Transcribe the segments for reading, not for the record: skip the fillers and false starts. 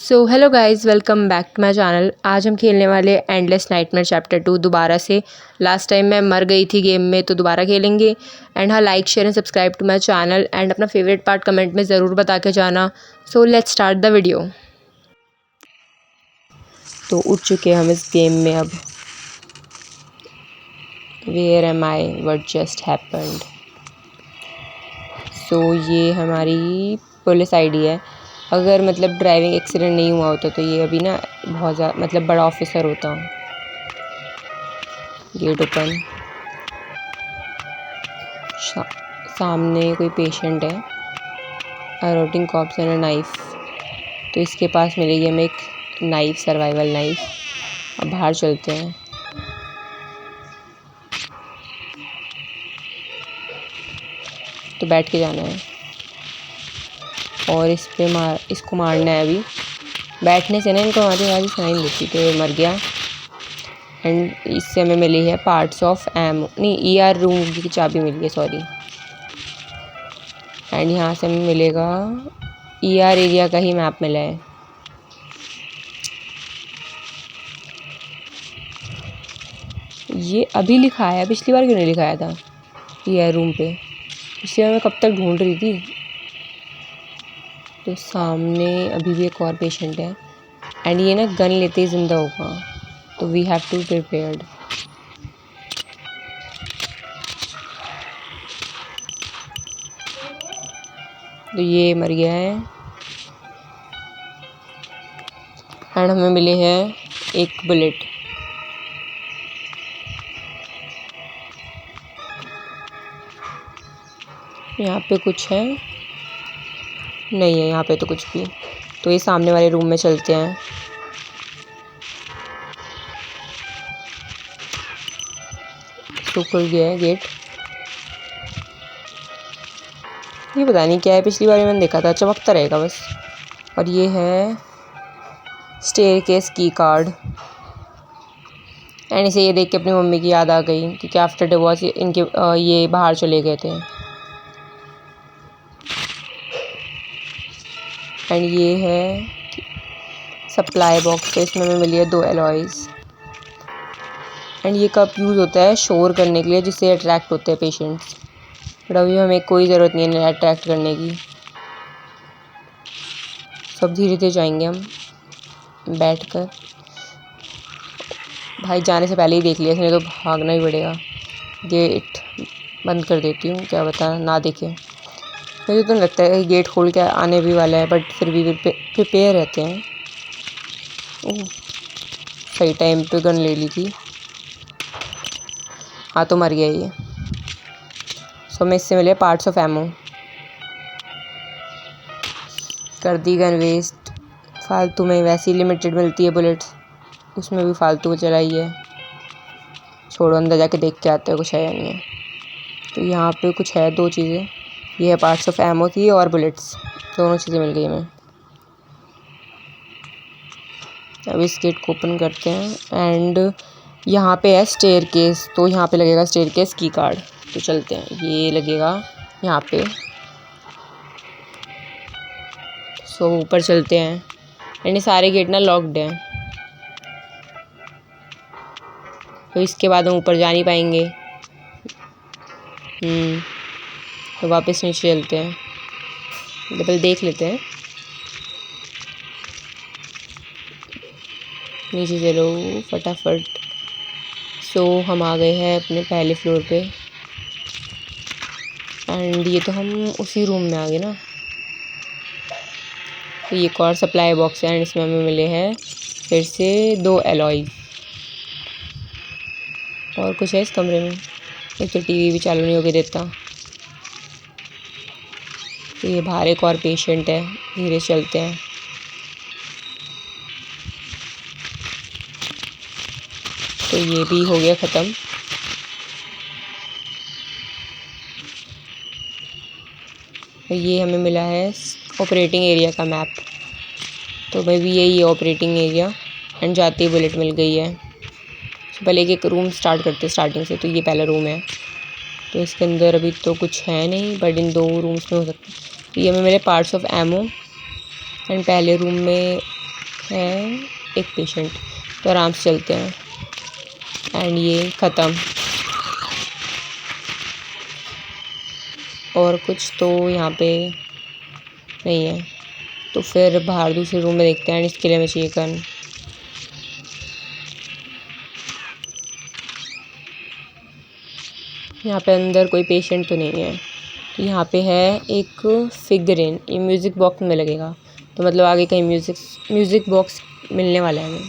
So hello guys, welcome back to my channel. आज हम खेलने वाले एंडलेस नाइटमेयर चैप्टर 2 दोबारा से। लास्ट टाइम मैं मर गई थी गेम में, तो दोबारा खेलेंगे। एंड हाँ, like share and subscribe to my channel and अपना फेवरेट पार्ट कमेंट में ज़रूर बता के जाना। So let's start the video. तो उठ चुके हम इस गेम में अब। Where am I, what just happened. So ये हमारी पुलिस आईडी है। अगर मतलब ड्राइविंग एक्सीडेंट नहीं हुआ होता तो ये अभी ना बहुत ज़्यादा मतलब बड़ा ऑफिसर होता। Gate open. सामने कोई पेशेंट है। A rotting corpse and a knife. तो इसके पास मिलेगी हमें एक नाइफ, सर्वाइवल नाइफ। अब बाहर चलते हैं। तो बैठ के जाना है और इसको मारना है अभी। बैठने से ना इनको हमारी आवाज़ सुनाई नहीं देती, तो ये मर गया। एंड इससे हमें मिली है पार्ट्स ऑफ एमो, नहीं ईआर रूम की चाबी मिली है, सॉरी। एंड यहाँ से हमें मिलेगा ईआर एरिया का ही मैप मिला है। ये अभी लिखा है, पिछली बार क्यों नहीं लिखाया था ईआर रूम पे? पिछली बार मैं कब तक ढूंढ रही थी। तो सामने अभी भी एक और पेशेंट है। एंड ये ना गन लेते ही ज़िंदा होगा, तो वी हैव टू प्रिपेयर्ड। तो ये मर गया है। एंड हमें मिले हैं एक बुलेट। यहाँ पे कुछ है? नहीं है यहाँ पे तो कुछ भी। तो ये सामने वाले रूम में चलते हैं। तो खुल गया है गेट। ये पता नहीं क्या है, पिछली बार मैंने देखा था, चमकता रहेगा बस। और ये है स्टेयरकेस की कार्ड। एंड इसे ये देख के अपनी मम्मी की याद आ गई, क्योंकि आफ्टर डिवोर्स इनके ये बाहर चले गए थे। एंड ये है सप्लाई बॉक्स। तो इसमें हमें मिली है 2 एलॉयज़। एंड ये कप यूज़ होता है शोर करने के लिए, जिससे अट्रैक्ट होते हैं पेशेंट्स। बट अभी हमें कोई ज़रूरत नहीं है अट्रैक्ट करने की। सब धीरे धीरे जाएंगे हम बैठकर। भाई जाने से पहले ही देख लिया इसने, तो भागना ही पड़ेगा। गेट बंद कर देती हूँ, क्या बता ना देखे। मुझे तो नहीं लगता है कि गेट खोल के आने भी वाला है, बट फिर भी प्रिपेयर रहते हैं। ओह, सही टाइम पे गन ले ली थी। हाँ, तो मर गया ये। सो हमें इससे मिले पार्ट्स ऑफ एमो। कर दी गन वेस्ट फालतू में। वैसे ही लिमिटेड मिलती है बुलेट्स, उसमें भी फालतू चलाई है। छोड़ो, अंदर जाके देख के आते हैं कुछ है या नहीं है। तो यहाँ पे कुछ है, 2 चीज़ें। ये है पार्ट्स ऑफ एमो थी और बुलेट्स, दोनों चीज़ें मिल गई हमें। अब इस गेट को ओपन करते हैं। एंड यहाँ पे है स्टेयरकेस, तो यहाँ पे लगेगा स्टेयरकेस की कार्ड। तो चलते हैं, ये लगेगा यहाँ पे। सो ऊपर चलते हैं। एंड ये सारे गेट ना लॉक्ड हैं, तो इसके बाद हम ऊपर जा नहीं पाएंगे। तो वापस नीचे चलते हैं, डबल देख लेते हैं। नीचे चलो फटाफट। सो हम आ गए हैं अपने पहले फ्लोर पे। एंड ये तो हम उसी रूम में आ गए ना। तो ये एक और सप्लाई बॉक्स है। एंड इसमें हमें मिले हैं फिर से 2 एलॉय। और कुछ है इस कमरे में? एक तो टीवी भी चालू नहीं होके देता। तो ये बाहर एक और पेशेंट है, धीरे चलते हैं। तो ये भी हो गया ख़त्म। तो ये हमें मिला है ऑपरेटिंग एरिया का मैप। तो भाई भी यही है ऑपरेटिंग एरिया। एंड जाती ही बुलेट मिल गई है। तो पहले एक रूम स्टार्ट करते हैं स्टार्टिंग से। तो ये पहला रूम है, तो इसके अंदर अभी तो कुछ है नहीं, बट इन 2 रूम्स में हो सकता है। तो ये हमें मिले पार्ट्स ऑफ एमो। एंड पहले रूम में है एक पेशेंट, तो आराम से चलते हैं। एंड ये ख़त्म। और कुछ तो यहाँ पे नहीं है, तो फिर बाहर दूसरे रूम में देखते हैं। एंड इसके लिए हमें चाहिए गन। यहाँ पे अंदर कोई पेशेंट तो नहीं है। तो यहाँ पे है एक फिगरिन, ये म्यूज़िक बॉक्स में लगेगा, तो मतलब आगे कहीं म्यूज़िक बॉक्स मिलने वाला है हमें।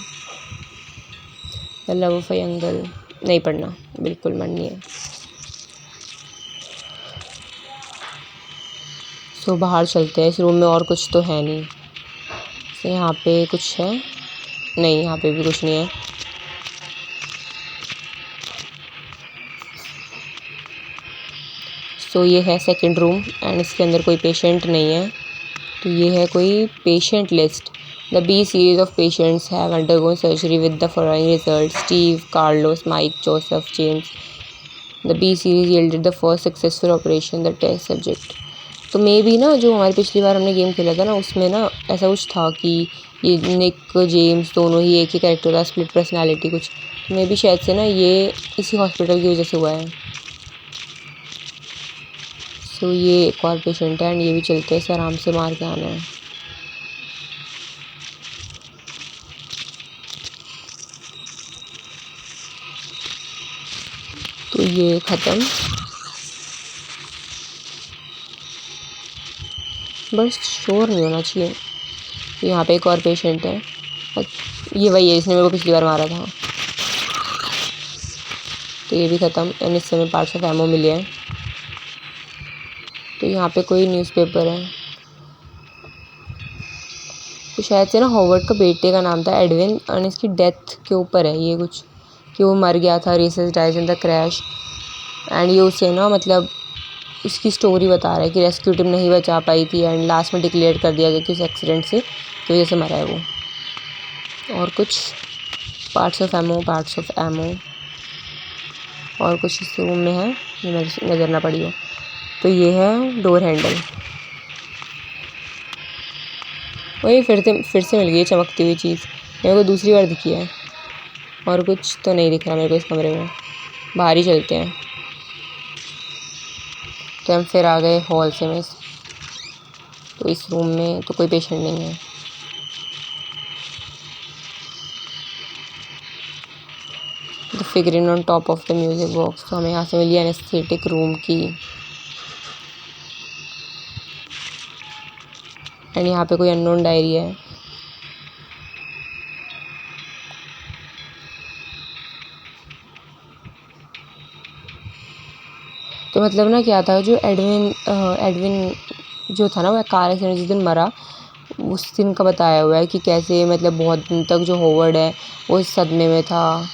The love of a young girl नहीं पढ़ना, बिल्कुल मन नहीं है। सो बाहर चलते हैं। इस रूम में और कुछ तो है नहीं। तो यहाँ पे कुछ है नहीं, यहाँ पे भी कुछ नहीं है। सो ये है सेकंड रूम एंड इसके अंदर कोई पेशेंट नहीं है। तो ये है कोई patient list. The B series of patients have undergone surgery with the following result: Steve, Carlos, Mike, Joseph, James. The B series yielded the first successful operation the test subject. तो may be ना, जो हमारी पिछली बार हमने game खेला था ना, उसमें ना ऐसा कुछ था कि ये निक जेम्स दोनों ही एक ही कैरेक्टर था, स्प्लिट पर्सनालिटी कुछ। तो मे बी शायद से ना ये इसी हॉस्पिटल की वजह से हुआ है। सो ये एक और पेशेंट है एंड ये भी चलते हैं, इसे आराम से मार के आना है। तो ये ख़त्म। बस शोर नहीं होना चाहिए। यहाँ पे एक और पेशेंट है, ये वही है जिसने मेरे को पिछली बार मारा था। तो ये भी ख़त्म एंड इससे हमें पार्ट्स ऑफ एमो मिले हैं। तो यहाँ पे कोई न्यूज़पेपर है, तो शायद से ना हॉवर्ड का बेटे का नाम था एडविन और इसकी डेथ के ऊपर है ये कुछ, कि वो मर गया था, Reyes dies in the crash. And ये उसे ना मतलब उसकी स्टोरी बता रहा है कि रेस्क्यू टीम नहीं बचा पाई थी एंड लास्ट में डिक्लेयर कर दिया गया कि उस एक्सीडेंट से की वजह से मरा है वो। और कुछ पार्ट्स ऑफ एमो और कुछ इस रूम में है, नज़र ना पड़ी हो। तो ये है डोर हैंडल, वही फिर से मिल गई चमकती हुई चीज़, मेरे को दूसरी बार दिखी है। और कुछ तो नहीं दिख रहा मेरे को इस कमरे में, बाहर ही चलते हैं। तो हम फिर आ गए हॉल से में। तो इस रूम में तो कोई पेशेंट नहीं है। The figurine on top of the music box, तो हमें यहाँ से मिली एनेस्थेटिक रूम की। एंड यहाँ पे कोई अननोन डायरी है। तो मतलब ना क्या था, जो एडविन जो था ना, वह कार एक्सीडेंट जिस दिन मरा उस दिन का बताया हुआ है कि कैसे मतलब बहुत दिन तक जो हॉवर्ड है वो इस सदमे में था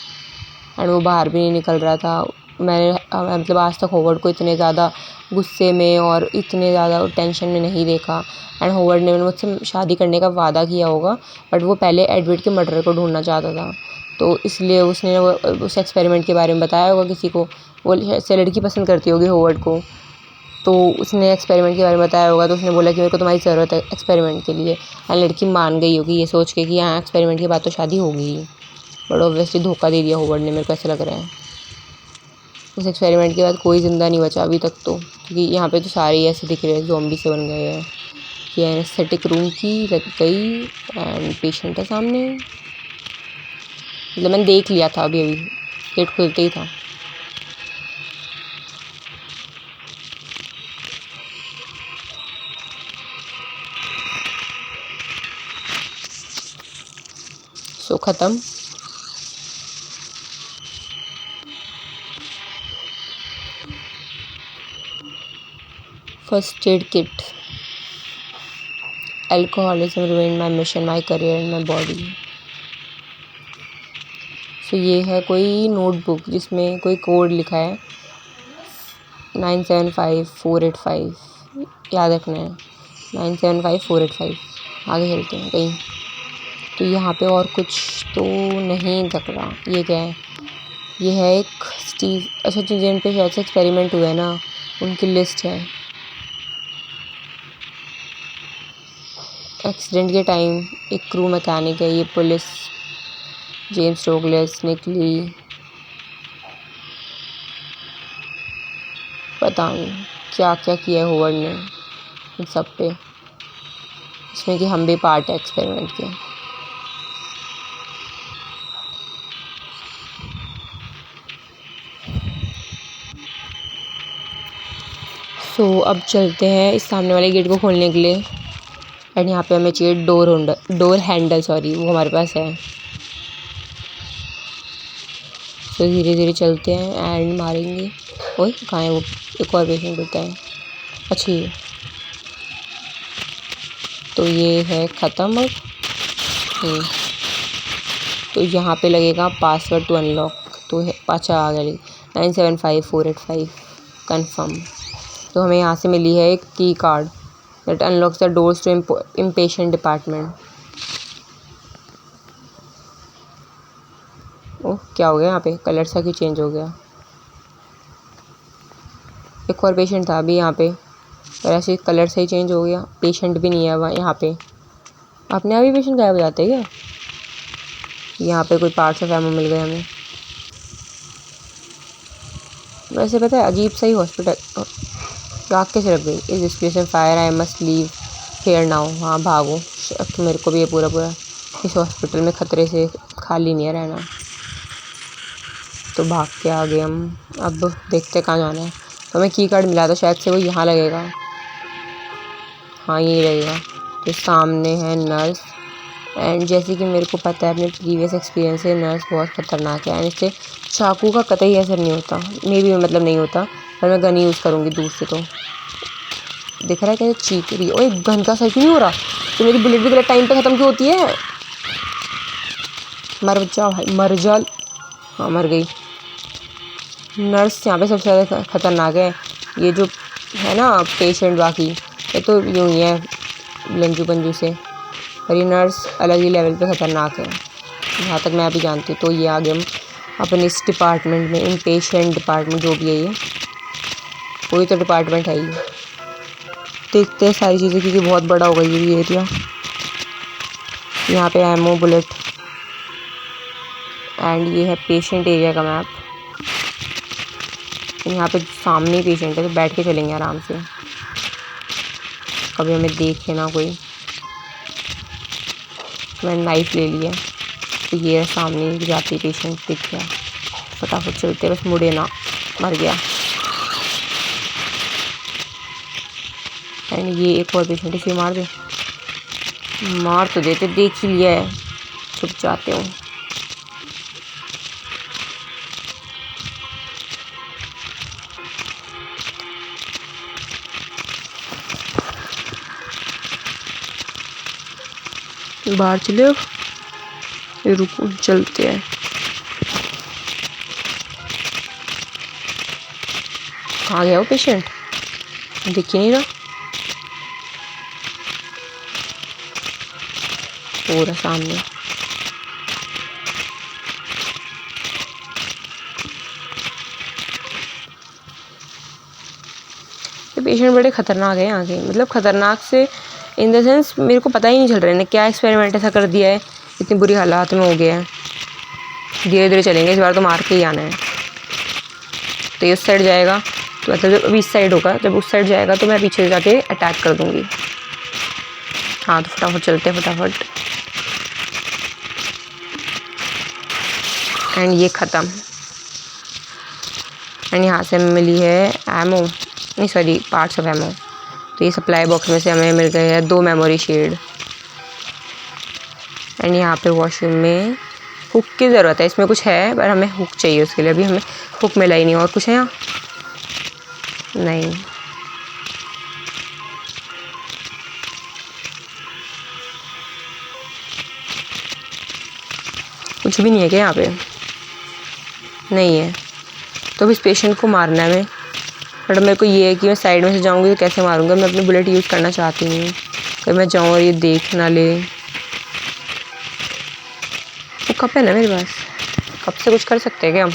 एंड वो बाहर भी नहीं निकल रहा था। मैंने मतलब आज तक हॉवर्ड को इतने ज़्यादा गुस्से में और इतने ज़्यादा टेंशन में नहीं देखा। एंड हॉवर्ड ने मुझसे शादी करने का वादा किया होगा, बट वो पहले एडवर्ड के मर्डर को ढूंढना चाहता था। तो इसलिए उसने उस एक्सपेरिमेंट के बारे में बताया होगा किसी को, वो से लड़की पसंद करती होगी हॉवर्ड को, तो उसने एक्सपेरिमेंट के बारे में बताया होगा। तो उसने बोला कि मेरे को तुम्हारी ज़रूरत है एक्सपेरिमेंट के लिए। एंड लड़की मान गई होगी ये सोच के कि हाँ एक्सपेरिमेंट के बाद तो शादी होगी ही, बट ऑब्वियसली धोखा दे दिया हॉवर्ड ने, मेरे को ऐसा लग रहा है। उस एक्सपेरिमेंट के बाद कोई ज़िंदा नहीं बचा अभी तक, तो क्योंकि यहाँ पे तो सारे ही ऐसे दिख रहे हैं, ज़ॉम्बी से बन गए हैं। ये एनेस्थेटिक रूम की लग गई एंड पेशेंट है सामने। मतलब मैंने देख लिया था अभी गेट खुलते ही था। सो ख़त्म। First aid kit. Alcoholism ruined my mission, my career and my body. सो ये है कोई नोटबुक जिसमें कोई कोड लिखा है 975485, याद रखना है 975485। आगे चलते हैं कहीं। तो यहाँ पे और कुछ तो नहीं दिख रहा। ये क्या है? ये है एक स्टीव, अच्छा जिन पे शायद से एक्सपेरिमेंट हुआ है ना उनकी लिस्ट है। एक्सीडेंट के टाइम एक क्रू मैकेनिक है, ये पुलिस जेम्स डोगलस निकली, पता नहीं क्या क्या किया होवर्ड ने इन सब पे, इसमें कि हम भी पार्ट है एक्सपेरिमेंट के। सो अब चलते हैं इस सामने वाले गेट को खोलने के लिए। एंड यहाँ पे हमें चाहिए डोर हैंडल सॉरी, वो हमारे पास है। तो धीरे धीरे चलते हैं एंड मारेंगे। ओए कहाँ है वो, एक और पेशेंट होता है। अच्छा तो ये है ख़त्म अब। तो यहाँ पे लगेगा पासवर्ड टू अनलॉक, तो है अच्छा आ गया 975485 कन्फर्म। तो हमें यहाँ से मिली है एक key card that unlocks the doors to inpatient department. Oh क्या हो गया यहाँ पे, कलर सा क्यों चेंज हो गया। एक और पेशेंट था अभी यहाँ पे, पर ऐसे कलर से ही चेंज हो गया। पेशेंट भी नहीं है वहाँ यहाँ पे, अपने आप ही पेशेंट गायब हो जाते हैं क्या। यहाँ पे कोई पार्ट्स ऑफ एमो मिल गए हमें। वैसे पता है अजीब सा ही हॉस्पिटल, राख कैसे रख गई। इस this place on fire, I must leave here now. हाँ भागो, अब तो मेरे को भी ये पूरा इस हॉस्पिटल में ख़तरे से खाली नहीं है रहना। तो भाग के आ गए हम। अब देखते कहाँ जाना है। तो हमें की कार्ड मिला था, शायद से वो यहाँ लगेगा। हाँ यही लगेगा। तो सामने है नर्स, एंड जैसे कि मेरे को पता है अपने प्रीवियस एक्सपीरियंस से, नर्स बहुत ख़तरनाक है एंड इससे चाकू का कतई असर नहीं होता। मे भी मतलब नहीं होता, पर मैं गन यूज़ करूँगी दूर से। तो दिख रहा है कैसे चीख रही है। ओए गन का असर क्यों नहीं हो रहा। तो मेरी बुलेट भी गलत टाइम पे ख़त्म क्यों होती है। मर जा भाई मर जा। हाँ मर गई। नर्स यहाँ पे सबसे ज़्यादा ख़तरनाक है। ये जो है ना पेशेंट बाकी ये तो यूँ ही है लंजू पंजू से, पर ये नर्स अलग ही लेवल पे ख़तरनाक है, जहाँ तक मैं अभी जानती हूँ। तो ये आगे हम अपने इस डिपार्टमेंट में, इन पेशेंट डिपार्टमेंट जो भी है ये, कोई तो डिपार्टमेंट है ये। देखते हैं सारी चीज़ें, क्योंकि बहुत बड़ा होगा ये एरिया। यहाँ पे एमओ बुलेट एंड ये है पेशेंट एरिया का मैप। यहाँ पे सामने ही पेशेंट है, तो बैठ के चलेंगे आराम से, कभी हमें देखे ना कोई। मैंने नाइफ ले लिया, तो ये सामने जाती पेशेंट दिख गया। फटाफट चलते, बस मुड़े ना, मर गया। एंड ये एक और पेशेंट, इसे मार दे। मार तो देते, देख ही लिया है, छुप जाते हो। बाहर चले अब, ये रुको चलते हैं। कहाँ गया वो पेशेंट, दिख ही नहीं रहा। पूरा सामने। ये पेशेंट बड़े ख़तरनाक है यहाँ के, मतलब ख़तरनाक से इन द सेंस मेरे को पता ही नहीं चल रहा है इन्हें क्या एक्सपेरिमेंट ऐसा कर दिया है, इतनी बुरी हालात में हो गया है। धीरे धीरे चलेंगे, इस बार तो मार के ही आना है। तो ये उस साइड जाएगा, तो मतलब जब अभी इस साइड होगा, जब उस साइड जाएगा तो मैं पीछे जाके अटैक कर दूँगी। हाँ तो फटाफट चलते हैं फटाफट। एंड ये ख़त्म। एंड यहाँ से हमें मिली है एमओ, नहीं सॉरी पार्ट्स ऑफ एमओ। तो ये सप्लाई बॉक्स में से हमें मिल गए हैं 2 मेमोरी शेड। एंड यहाँ पे वॉशरूम में हुक की ज़रूरत है, इसमें कुछ है पर हमें हुक चाहिए उसके लिए। अभी हमें हुक मिला ही नहीं। और कुछ है यहाँ नहीं। कुछ भी नहीं है क्या यहाँ पे, नहीं है। तो अब इस पेशेंट को मारना है हमें, बट मेरे को ये है कि मैं साइड में से जाऊँगी तो कैसे मारूँगा। मैं अपनी बुलेट यूज़ करना चाहती नहीं हूँ, कहीं मैं जाऊँ और ये देख ना ले। वो कप है ना मेरे पास, कप से कुछ कर सकते हैं क्या हम।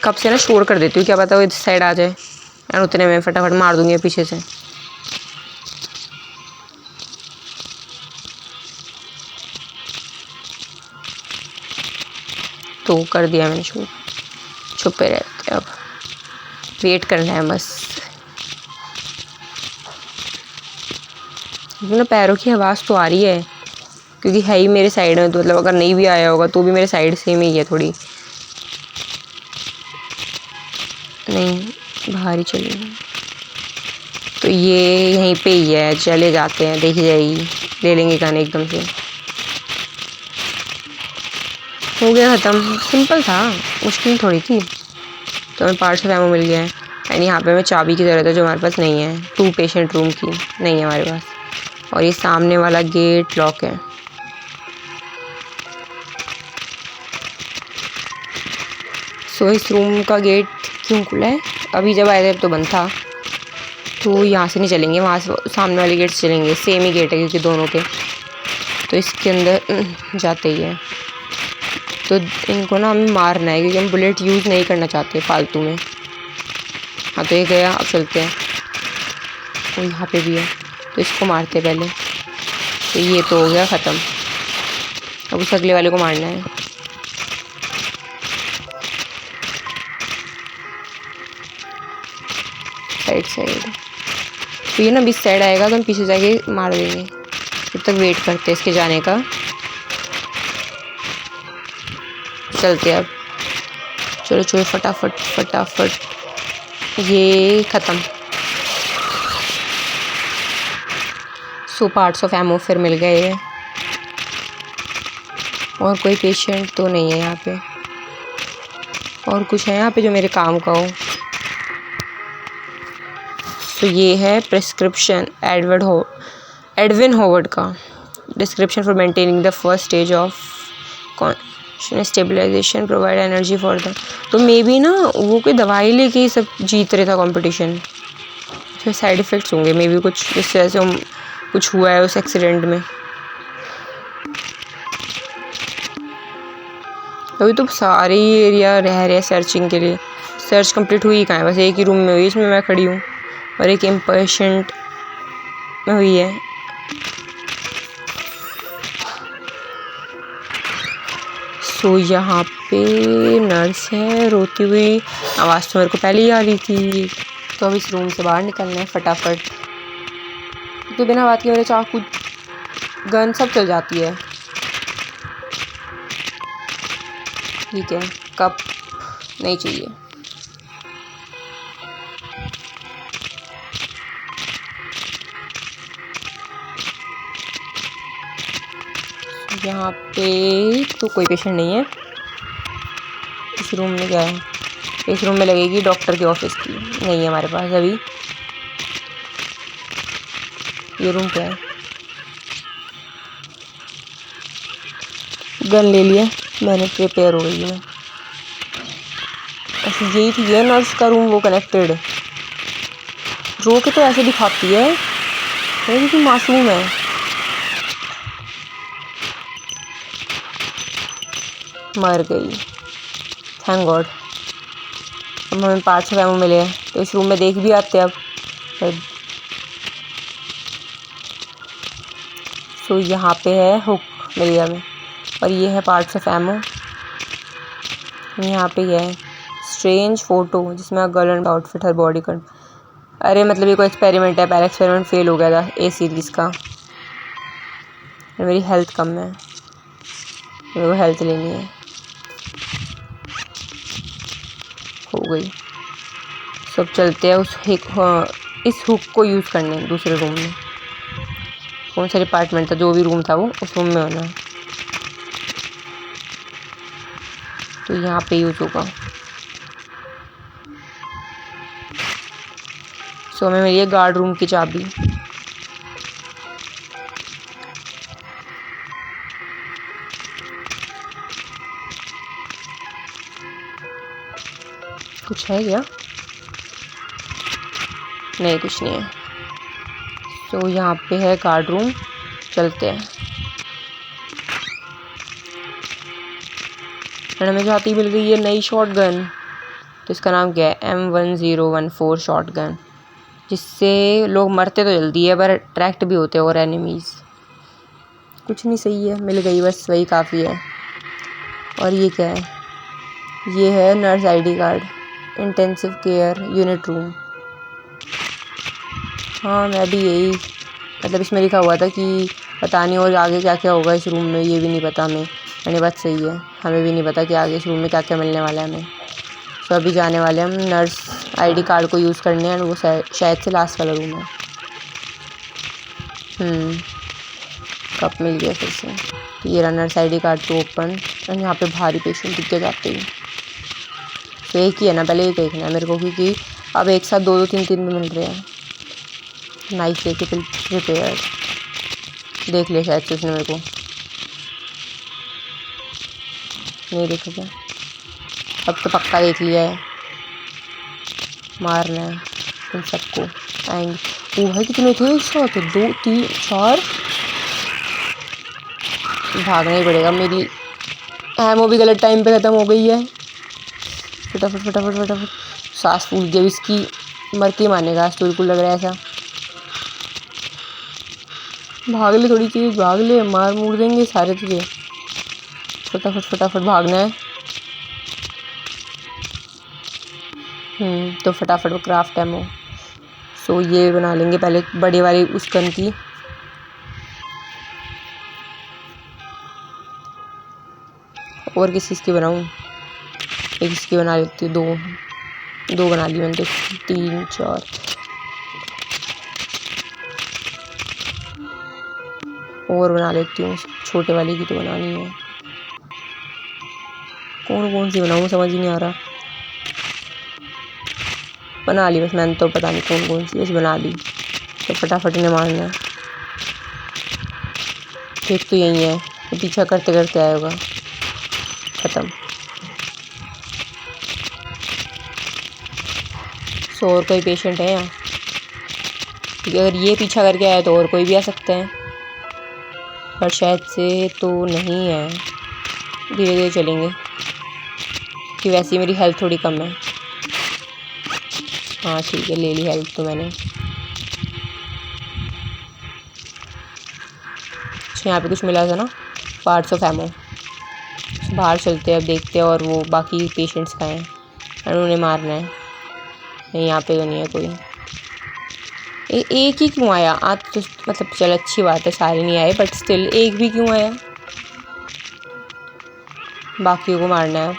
कप से ना शोर कर देती हूँ, क्या पता वो इस साइड आ जाए, एंड उतने में फटाफट मार दूँगी पीछे से। तो कर दिया मैंने शूट। छुपे रहते अब, वेट करना है बस। ना पैरों की आवाज़ तो आ रही है क्योंकि है ही मेरे साइड में, तो मतलब अगर नहीं भी आया होगा तो भी मेरे साइड से में ही है थोड़ी। नहीं बाहर ही चले, तो ये यहीं पे ही है, चले जाते हैं, देखी जाएगी, ले लेंगे गाने एकदम से। हो गया ख़त्म, सिंपल था, मुश्किल थोड़ी थी। तो हमें पार्ट्स ऑफ एमो मिल गया है। एंड यहाँ पे हमें चाबी की ज़रूरत है जो हमारे पास नहीं है, 2 पेशेंट रूम की नहीं है हमारे पास। और ये सामने वाला गेट लॉक है। सो इस रूम का गेट क्यों खुला है? अभी जब आए थे तो बंद था, तो यहाँ से नहीं चलेंगे, वहाँ से सामने वाले गेट से चलेंगे, सेम ही गेट है क्योंकि दोनों के। तो इसके अंदर जाते ही है, तो इनको ना हमें मारना है क्योंकि हम बुलेट यूज़ नहीं करना चाहते फालतू में। हाँ तो ये गया, अब चलते हैं। तो यहाँ पे भी है, तो इसको मारते पहले। तो ये तो हो गया ख़त्म, अब उस अगले वाले को मारना है। साइड तो ये ना बीच साइड आएगा तो हम पीछे जाके मार देंगे। जब तक वेट करते हैं इसके जाने का। चलते अब, चलो चलो फटाफट फटाफट, ये ख़त्म। सो पार्ट्स ऑफ एमो फिर मिल गए हैं। और कोई पेशेंट तो नहीं है यहाँ पे, और कुछ है यहाँ पे जो मेरे काम का हो। तो ये है प्रिस्क्रिप्शन एडविन होवर्ड का, description for maintaining the first stage of conscious stabilisation, provide energy for the. तो मे बी ना वो कोई दवाई लेके ही सब जीत रहे था कंपटीशन। फिर साइड इफ़ेक्ट्स होंगे मे बी कुछ, जिस वजह से कुछ हुआ है उस एक्सीडेंट में। अभी तो सारे ही एरिया रह रहे हैं सर्चिंग के लिए। सर्च कंप्लीट हुई कहाँ है? बस एक ही रूम में हुई, इसमें मैं खड़ी हूँ, और एक इम्पेशेंट में हुई है। सो यहाँ पे नर्स है रोती हुई, आवाज़ तो मेरे को पहले ही आ रही थी। तो अब इस रूम से बाहर निकलना है फटाफट, तो बिना बात के मेरे चाकू गन सब चल जाती है। ठीक है, कप नहीं चाहिए। यहाँ पे तो कोई पेशेंट नहीं है। इस रूम में क्या है? इस रूम में लगेगी डॉक्टर के ऑफिस की, नहीं है हमारे पास अभी। ये रूम क्या है? गन ले लिया मैंने, प्रिपेयर हो गई मैं। अच्छा यही थी ये नर्स का रूम, वो कनेक्टेड। रो के तो ऐसे दिखाती है क्योंकि मासूम है। मर गई, थैंक गॉड। अब हमें पार्ट्स ऑफ एमो मिले हैं, तो इस रूम में देख भी आते हैं अब। सो यहाँ पे है हुक मिल गया हमें, और ये है पार्ट्स ऑफ एमो। यहाँ पे है स्ट्रेंज फोटो जिसमें girl and outfit her body का। अरे मतलब ये कोई एक्सपेरिमेंट है, पहला एक्सपेरिमेंट फेल हो गया था ए सीरीज़ का। मेरी हेल्थ कम है, मेरे को हेल्थ लेनी है। हो गई। सब चलते हैं उस इस हुक को यूज़ करने दूसरे रूम में। कौन सा डिपार्टमेंट था, जो भी रूम था वो उस रूम में होना है, तो यहाँ पे यूज़ होगा। सो हमें मिली है गार्ड रूम की चाबी। कुछ है क्या? नहीं कुछ नहीं है। तो यहाँ पे है गार्ड रूम, चलते हैं। हमें जो आती मिल गई है नई शॉट गन, तो इसका नाम क्या है? M1014 शॉट गन, जिससे लोग मरते तो जल्दी है पर अट्रैक्ट भी होते हैं और एनिमीज़। कुछ नहीं, सही है, मिल गई बस, वही काफ़ी है। और ये क्या है? ये है nurse ID card, intensive care unit room. हाँ मैं भी यही, मतलब इसमें लिखा हुआ था कि पता नहीं और आगे क्या क्या होगा इस रूम में, ये भी नहीं पता हमें। मैंने बात सही है, हमें भी नहीं पता कि आगे इस रूम में क्या क्या मिलने वाला है हमें। तो अभी जाने वाले हम नर्स आईडी कार्ड को यूज़ करने हैं, वो शायद से लास्ट वाला रूम है। कप मिल गया फिर से। तो ये रहा नर्स आईडी कार्ड तो ओपन, और यहाँ पे भारी पेशेंट दिख के जाते ही। तो एक ही है ना, पहले ये देखना है मेरे को, क्योंकि अब एक साथ दो दो तीन तीन में मिल रहे हैं। नाइफ लेके प्रिपेयर, देख लिया शायद से उसने मेरे को, नहीं देखा क्या? अब तो पक्का देख लिया है। मारना है इन सबको, आएंगे। वो भाई कितने थे एक साथ, 2 3 4। भागना ही पड़ेगा, मेरी एमओ भी गलत टाइम पे ख़त्म हो गई है। फटाफट फटाफट फटाफट, सांस फूल गई इसकी, मर के मारने का तो बिल्कुल लग रहा है ऐसा। भाग ले थोड़ी चीज़, भाग ले, मार मूर देंगे सारे तुझे। फटाफट फटाफट भागना है। तो फटाफट वो क्राफ्ट एमो, सो ये बना लेंगे पहले बड़े वाली उस गन की। और किस चीज़ की बनाऊँ? एक इसकी बना लेती हूँ, दो बना ली मैंने, 3 4। और बना लेती हूँ, छोटे वाली की तो बनानी है। कौन कौन सी बनाऊँ समझ ही नहीं आ रहा। बना ली बस मैंने तो, पता नहीं कौन कौन सी, बस बना ली। तो फटाफट इन्हें मारना है। एक तो यही है, तो पीछा करते करते आएगा। ख़त्म। सो और कोई पेशेंट है यहाँ? क्योंकि अगर ये पीछा करके आया तो और कोई भी आ सकते हैं, पर शायद से तो नहीं है। धीरे धीरे चलेंगे, कि वैसे ही मेरी हेल्थ थोड़ी कम है। हाँ ठीक है, ले ली हेल्थ तो मैंने। अच्छा यहाँ पे कुछ मिला था ना, पार्ट्स ऑफ एमो। बाहर चलते हैं अब, देखते हैं और वो बाकी पेशेंट्स का हैं और उन्हें मारना है। नहीं यहाँ पे तो नहीं है कोई। एक ही क्यों आया आज तो, मतलब चल अच्छी बात है सारे नहीं आए, बट स्टिल एक भी क्यों आया? बाकियों को मारना है।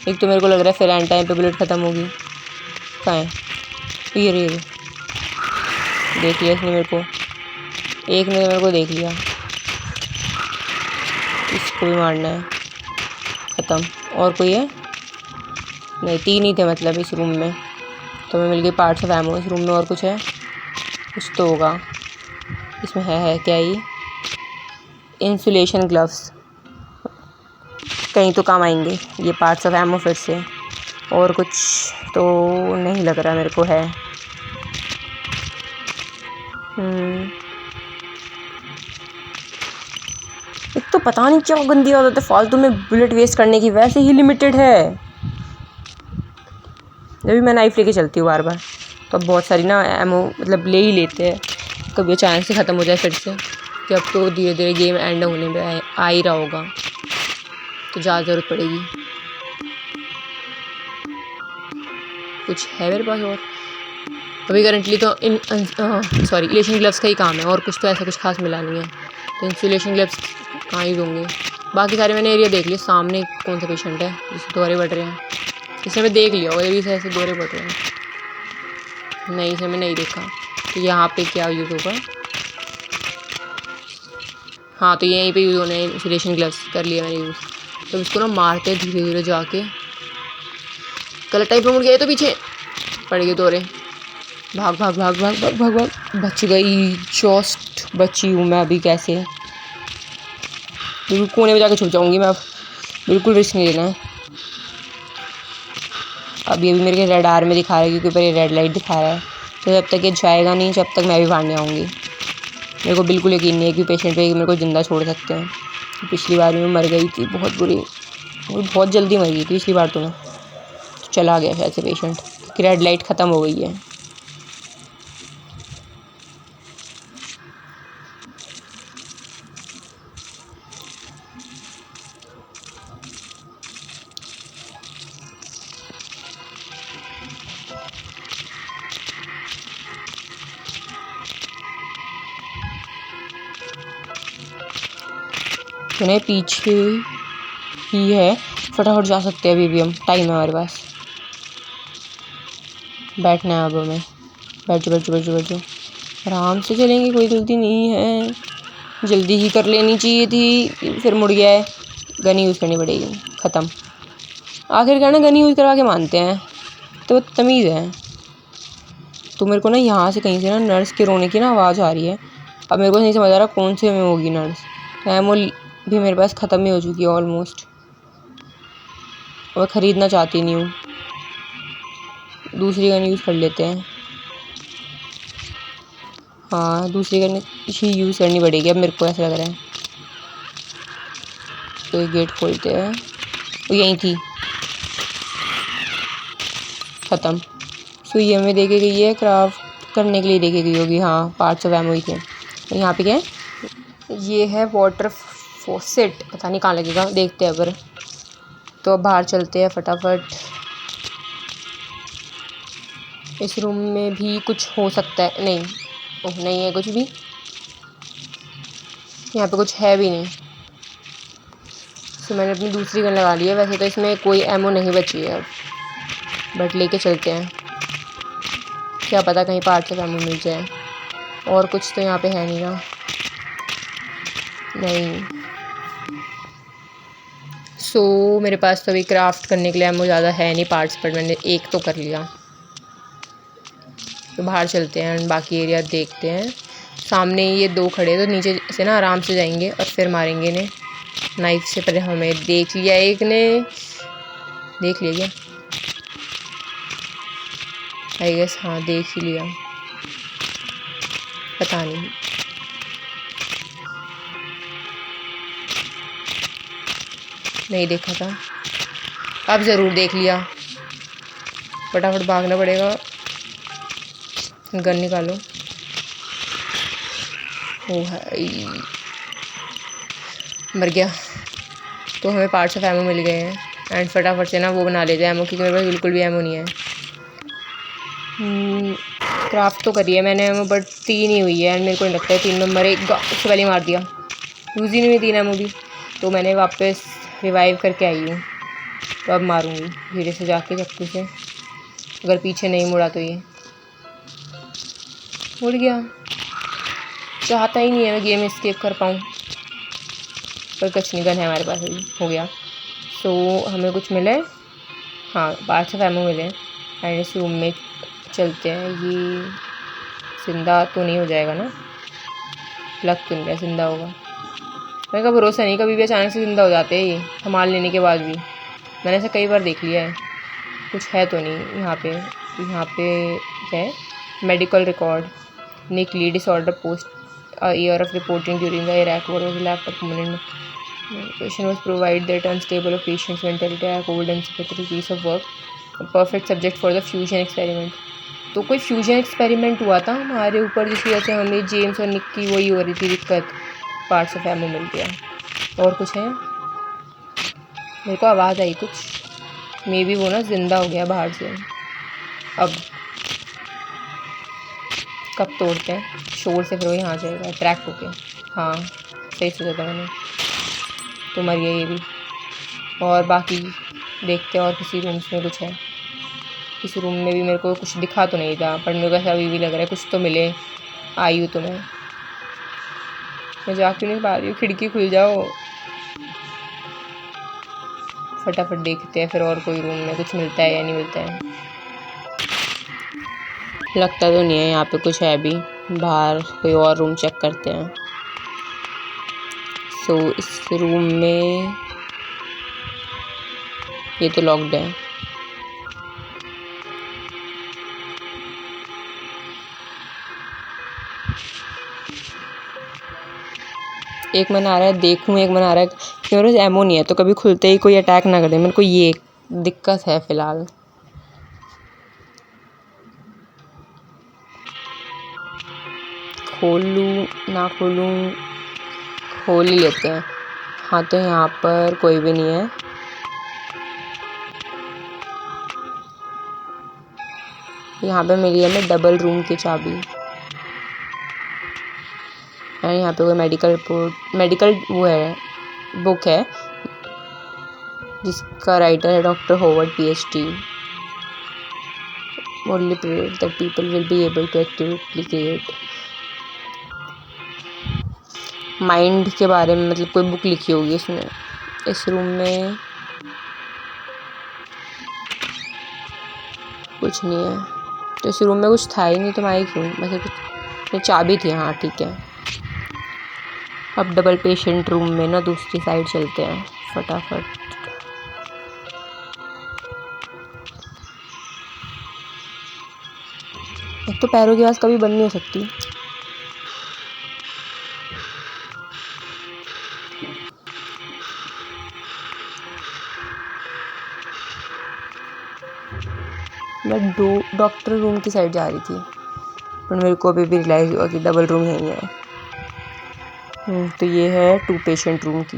एक तो मेरे को लग रहा है फिर एंड टाइम पे बुलेट ख़त्म होगी। कहाँ है ये रे? देख लिया इसने मेरे को, एक ने मेरे को देख लिया। इसको भी मारना है। ख़त्म। और कोई है? नहीं 3 ही थे मतलब इस रूम में, तो हमें मिल गई पार्ट्स ऑफ एमो। इस रूम में और कुछ है? कुछ तो होगा इसमें। है क्या ये? इंसुलेशन ग्लव्स, कहीं तो काम आएंगे ये पार्ट्स ऑफ एमो फिर से। और कुछ तो नहीं लग रहा मेरे को है। एक तो पता नहीं क्या गंदी आदत है फालतू में बुलेट वेस्ट करने की, वैसे ही लिमिटेड है। जब भी मैं नाइफ लेके चलती हूँ बार बार, तो अब बहुत सारी ना एमो मतलब ले ही लेते हैं, कभी अचानक से ख़त्म हो जाए फिर से। कि अब तो धीरे धीरे गेम एंड होने में आ ही रहा होगा, तो ज़्यादा ज़रूरत पड़ेगी। कुछ है मेरे पास और? अभी करंटली तो सॉरी इलेक्शन ग्लव्स का ही काम है, और कुछ तो ऐसा कुछ खास मिला नहीं है, तो इंसुलेशन ग्लव्स कहाँ ही दूँगे। बाकी सारे मैंने एरिया देख लिया। सामने कौन सा पेशेंट है जिससे दौरे बढ़ रहे हैं? इसे मैं देख लिया, और भी ऐसे दौरे बढ़ रहे हैं। नहीं इसे मैं नहीं देखा। तो यहाँ पे क्या यूज़ होगा? हाँ तो यहीं पे यूज़ होने हैं इंसुलेशन ग्लव्स, कर लिया मैंने यूज़। तो इसको ना मारते धीरे धीरे जाके। गलत टाइप में मुड़ गया तो पीछे पड़ गए दौरे। भाग भाग भाग भाग भाग भाग भाग, बच गई। जस्ट बची हूँ मैं अभी। कैसे? बिल्कुल कोने में जाके छुप जाऊँगी मैं अब, बिल्कुल रिस्क नहीं लेना है। अभी मेरे के रडार में दिखा रहा है, क्योंकि ऊपर ये रेड लाइट दिखा रहा है, तो जब तक ये जाएगा नहीं जब तक मैं भी बाहर नहीं आऊँगी। मेरे को बिल्कुल यकीन नहीं है कि पेशेंट पे मेरे को ज़िंदा छोड़ सकते हैं। पिछली बार मैं मर गई थी बहुत बुरी, वो बहुत जल्दी मर गई थी पिछली बार तो मैं। तो चला गया शायद से पेशेंट, क्योंकि रेड लाइट ख़त्म हो गई है। सुने पीछे ही है, फटाफट जा सकते हैं अभी भी हम, टाइम है हमारे पास। बैठना है अब हमें। बैठो बैठो बैठो बैठो, आराम से चलेंगे, कोई गलती नहीं है। जल्दी ही कर लेनी चाहिए थी, फिर मुड़ गया है। गन यूज़ करनी पड़ेगी, ख़त्म। आखिरकार ना गन यूज़ करवा के मानते हैं, तो तमीज़ है। तो मेरे को ना यहाँ से कहीं से ना नर्स के रोने की ना आवाज़ आ रही है। अब मेरे को नहीं समझ आ रहा कौन से में होगी नर्स। एमो भी मेरे पास ख़त्म ही हो चुकी है ऑलमोस्ट, और ख़रीदना चाहती नहीं हूँ। दूसरी गन यूज़ कर लेते हैं। हाँ, दूसरी गन ही यूज़ करनी पड़ेगी अब, मेरे को ऐसा लग रहा है। तो ये गेट खोलते हैं, वो यहीं थी, ख़त्म। सो ये हमें देखे गई है, क्राफ्ट करने के लिए देखे गई होगी। हाँ, पार्ट्स ऑफ एमो ही थे। तो यहाँ पे क्या है, ये है वाटर फॉसेट, पता नहीं कहाँ लगेगा, देखते हैं पर। तो अब बाहर चलते हैं फटाफट। इस रूम में भी कुछ हो सकता है, नहीं, ओह नहीं है कुछ भी, यहाँ पे कुछ है भी नहीं। तो मैंने अपनी दूसरी गन लगा ली है। वैसे तो इसमें कोई एमो नहीं बची है अब, बट लेके चलते हैं, क्या पता कहीं पार्ट्स ऑफ एमो मिल जाए। और कुछ तो यहाँ पे है नहीं ना, नहीं। सो मेरे पास तो अभी क्राफ्ट करने के लिए एमो ज़्यादा है नहीं पार्ट्स, पर मैंने एक तो कर लिया। तो बाहर चलते हैं, बाकी एरिया देखते हैं। सामने ये दो खड़े, तो नीचे से ना आराम से जाएंगे और फिर मारेंगे इन्हें नाइफ से। पहले हमें देख लिया एक ने, देख लिया क्या, आई गेस, हाँ देख ही लिया, पता नहीं। नहीं देखा था, अब ज़रूर देख लिया। फटाफट भागना पड़ेगा, गन निकालो। ओ भाई, मर गया। तो हमें पार्ट्स ऑफ एमो मिल गए हैं, एंड फटाफट से ना वो बना लेते हैं एमो, क्योंकि मेरे पास बिल्कुल भी एमो नहीं है। क्राफ्ट तो करी है मैंने एमो, बट 3 ही हुई है, एंड मेरे को नहीं लगता है 3 में मरेगा। उससे पहले मार दिया, यूज़ ही नहीं हुई 3 एमो भी। तो मैंने वापस रिवाइव करके आई हूँ, तो अब मारूंगी धीरे से जाके चक्कू से, अगर पीछे नहीं मुड़ा तो। ये मुड़ गया, चाहता ही नहीं है मैं गेम एस्केप कर पाऊँ, पर कुछ नहीं, गन है हमारे पास अभी, हो गया। सो हमें कुछ मिले, हाँ पार्ट्स ऑफ एमो मिले, एंड इस रूम में चलते हैं। ये जिंदा तो नहीं हो जाएगा ना, लग तो नहीं रहा जिंदा होगा, मेरे का भरोसा नहीं, कभी भी अचानक से ज़िंदा हो जाते हैं ये, संभाल लेने के बाद भी। मैंने ऐसा कई बार देख लिया है। कुछ है तो नहीं यहाँ पे। यहाँ पे है मेडिकल रिकॉर्ड, निकली disorder post a year of reporting during the Iraq war was a laptop component. Patient was provided that unstable of patient's mentality, a cold and sympathetic piece of work, a perfect subject for the fusion experiment. तो कोई fusion experiment हुआ था हमारे ऊपर, जिसकी वजह से हमें जेम्स और निक की वही हो रही थी दिक्कत, पार्ट्स ऑफ एमो मिल गया। और कुछ है, मेरे को आवाज़ आई कुछ, मे बी वो ना जिंदा हो गया बाहर से। अब कब तोड़ते हैं शोर से, फिर वो यहाँ आ जाएगा अट्रैक्ट होके। हाँ सही सोचा था मैंने, तो मर गया ये भी। और बाकी देखते हैं और किसी रूम्स में कुछ है। इस रूम में भी मेरे को कुछ दिखा तो नहीं था, पर मेरे को ऐसा अभी भी लग रहा है कुछ तो मिले। आई हूँ तो मैं जा क्यों नहीं पा रही हूँ, खिड़की खुल जाओ। फटाफट देखते हैं फिर और कोई रूम में कुछ मिलता है या नहीं मिलता है। लगता तो नहीं है यहाँ पे कुछ है भी, बाहर कोई और रूम चेक करते हैं। सो इस रूम में ये तो लॉक्ड है। एक मन आ रहा है देखूं, एक मन आ रहा है कि मेरे पास एमो नहीं है, तो कभी खुलते ही कोई अटैक ना कर दे, मेरे को ये दिक्कत है फ़िलहाल। खोलूं ना खोलूं, खोल ही लेते हैं। हाँ तो यहाँ पर कोई भी नहीं है। यहाँ पे मिली है हमें डबल रूम की चाबी, और यहाँ पे कोई मेडिकल रिपोर्ट, मेडिकल वो है बुक है जिसका राइटर है doctor Howard PhD। Only prayer that people will be able to actively create. Mind के बारे में मतलब कोई बुक लिखी होगी इसने। इस रूम में कुछ नहीं है, तो इस रूम में कुछ था ही नहीं, तो मैं क्यों मतलब कुछ चाबी थी। हाँ ठीक है, अब डबल पेशेंट रूम में ना दूसरी साइड चलते हैं फटाफट। एक तो पैरों की आवाज़ कभी बंद नहीं हो सकती। मैं डॉक्टर रूम की साइड जा रही थी, पर मेरे को अभी भी रियलाइज़ हुआ कि डबल रूम यही है। तो ये है 2 पेशेंट रूम की,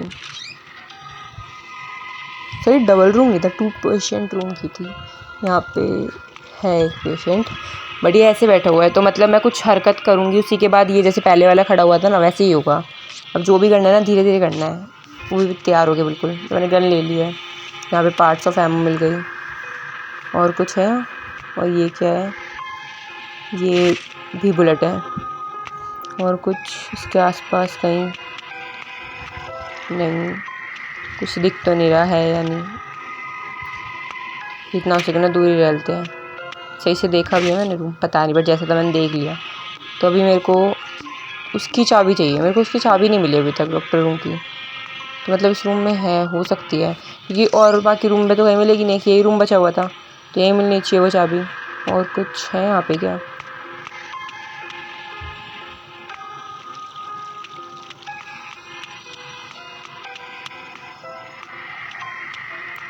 सॉरी डबल रूम नहीं था, 2 पेशेंट रूम की थी। यहाँ पे है एक पेशेंट, बट ये ऐसे बैठा हुआ है, तो मतलब मैं कुछ हरकत करूँगी उसी के बाद ये जैसे पहले वाला खड़ा हुआ था ना वैसे ही होगा। अब जो भी करना है ना धीरे धीरे करना है। वो भी तैयार हो गया बिल्कुल, तो मैंने गन ले लिया है। यहाँ पे पार्ट्स ऑफ एमो मिल गई, और कुछ है, और ये क्या है, ये भी बुलेट है, और कुछ इसके आसपास कहीं नहीं, कुछ दिख तो नहीं रहा है या नहीं। जितना हो सके ना दूर ही रहते हैं। सही से देखा भी है मैंने रूम, पता नहीं, बट जैसा था मैंने देख लिया। तो अभी मेरे को उसकी चाबी चाहिए, मेरे को उसकी चाबी नहीं मिली अभी तक डॉक्टर रूम की। तो मतलब इस रूम में है, हो सकती है, क्योंकि और बाकी रूम में तो कहीं मिलेगी नहीं, यही रूम बचा हुआ था, तो यही मिलनी चाहिए वो चाबी। और कुछ है यहाँ पे क्या?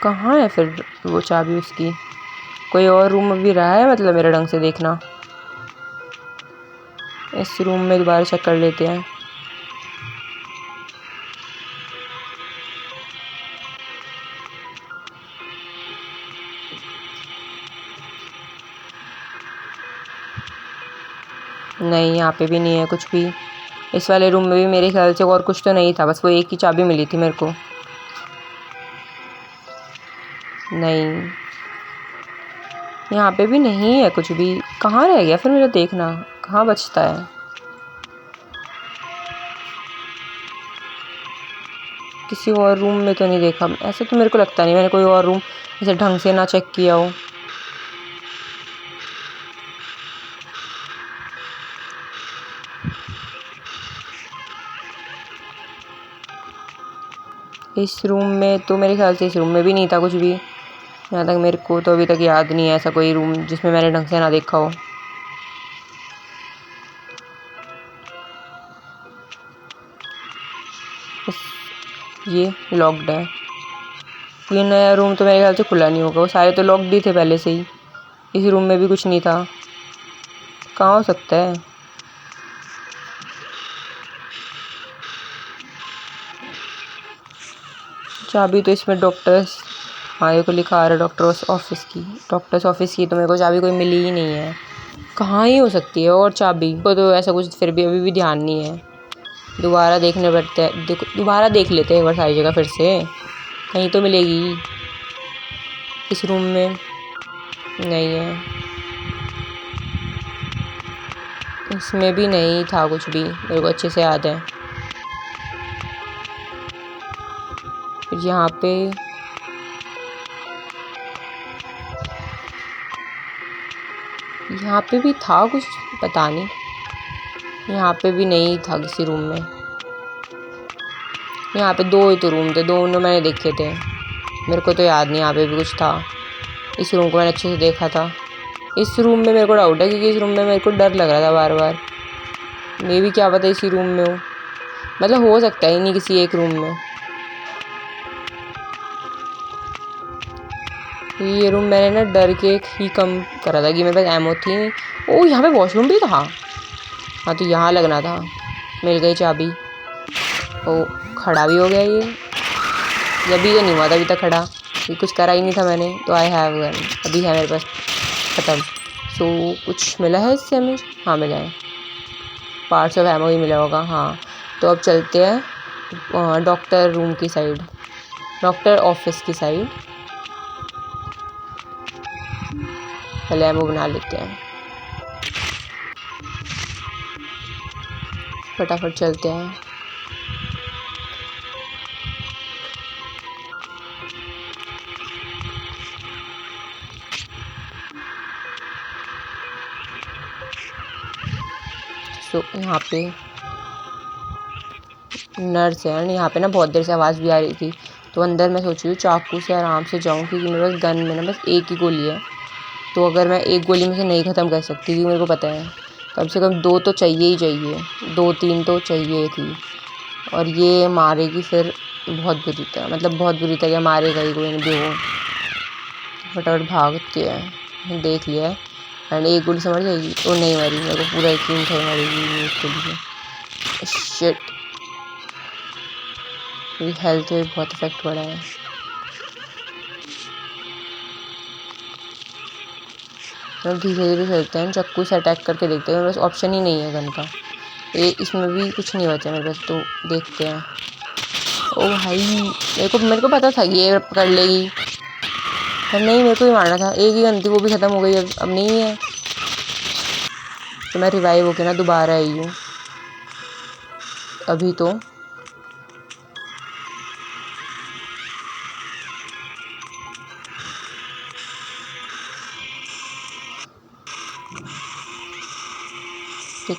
कहाँ है फिर वो चाबी उसकी? कोई और रूम में भी रहा है मतलब मेरे ढंग से देखना। इस रूम में दोबारा चेक कर लेते हैं। नहीं, यहाँ पे भी नहीं है कुछ भी। इस वाले रूम में भी मेरे ख्याल से और कुछ तो नहीं था, बस वो एक ही चाबी मिली थी मेरे को। नहीं, यहाँ पे भी नहीं है कुछ भी। कहाँ रह गया फिर मेरा देखना, कहाँ बचता है? किसी और रूम में तो नहीं देखा ऐसे, तो मेरे को लगता नहीं मैंने कोई और रूम ऐसे ढंग से ना चेक किया हो। इस रूम में तो मेरे ख्याल से इस रूम में भी नहीं था कुछ भी, यहाँ तक मेरे को तो अभी तक याद नहीं है ऐसा कोई रूम जिसमें मैंने ढंग से ना देखा हो। ये लॉक्ड है। ये नया रूम तो मेरे ख्याल से खुला नहीं होगा, वो सारे तो लॉक्ड ही थे पहले से ही। इस रूम में भी कुछ नहीं था, कहाँ हो सकता है? चाबी तो इसमें डॉक्टर्स, हाँ ये को लिखा आ रहा है डॉक्टर्स ऑफिस की। डॉक्टर्स ऑफिस की तो मेरे को चाबी कोई मिली ही नहीं है। कहाँ ही हो सकती है और चाबी को, तो ऐसा कुछ फिर भी अभी भी ध्यान नहीं है। दोबारा देखने पड़ते हैं, दोबारा देख लेते हैं एक बार सारी जगह फिर से, कहीं तो मिलेगी। इस रूम में नहीं है, इसमें भी नहीं था कुछ भी, मेरे को अच्छे से याद है। फिर यहाँ पे भी था कुछ, पता नहीं। यहाँ पे भी नहीं था किसी रूम में। यहाँ पे 2 ही तो रूम थे, दोनों मैंने देखे थे, मेरे को तो याद नहीं यहाँ पे भी कुछ था। इस रूम को मैंने अच्छे से देखा था। इस रूम में मेरे को डाउट है, क्योंकि इस रूम में मेरे को डर लग रहा था बार बार। मे भी क्या पता इसी रूम में हो, मतलब हो सकता है नहीं किसी एक रूम में। ये रूम मैंने ना डर के ही कम करा था कि मेरे पास एमओ थी। ओ यहाँ पे वॉशरूम भी था, हाँ तो यहाँ लगना था। मिल गई चाबी। ओ खड़ा भी हो गया ये, जब भी तो नहीं हुआ था अभी तक खड़ा, ये कुछ करा ही नहीं था मैंने। तो आई हैव गन अभी है मेरे पास, ख़त्म। सो कुछ मिला है इससे हमें? हाँ मिला है, पार्ट्स ऑफ एमओ ही मिला होगा। हाँ तो अब चलते हैं डॉक्टर रूम की साइड, डॉक्टर ऑफिस की साइड। पहले एमओ बना लेते हैं, फटाफट चलते हैं। यहाँ पे नर्स है, यहाँ पे ना बहुत देर से आवाज़ भी आ रही थी, तो अंदर मैं सोच रही हूँ चाकू से आराम से जाऊँ, क्योंकि मेरे पास गन में ना बस एक ही गोली है। तो अगर मैं एक गोली में से नहीं ख़त्म कर सकती, क्योंकि मेरे को पता है कम से कम 2 तो चाहिए ही चाहिए, 2-3 तो चाहिए थी। और ये मारेगी फिर बहुत बुरी तरह, मतलब बहुत बुरी तरह मारेगा ही कोई भी हो। फटाफट भागती है, देख लिया है। एंड एक गोली से मर जाएगी, तो नहीं मरी, मेरे को पूरा यकीन था मरेगी एक गोली से। शिट, मेरी हेल्थ पे बहुत इफेक्ट पड़ा है। अब धीरे धीरे चलते हैं, चाकू से अटैक करके देखते हैं। मेरे पास ऑप्शन ही नहीं है गन का, ये इसमें भी कुछ नहीं बचा मेरे पास, तो देखते हैं। ओ भाई, मेरे को पता था कि ये पकड़ लेगी, पर नहीं, मेरे को ही मारना था। एक ही गन थी, वो भी ख़त्म हो गई, अब नहीं है। तो मैं रिवाइव होके ना दोबारा आई हूँ अभी। तो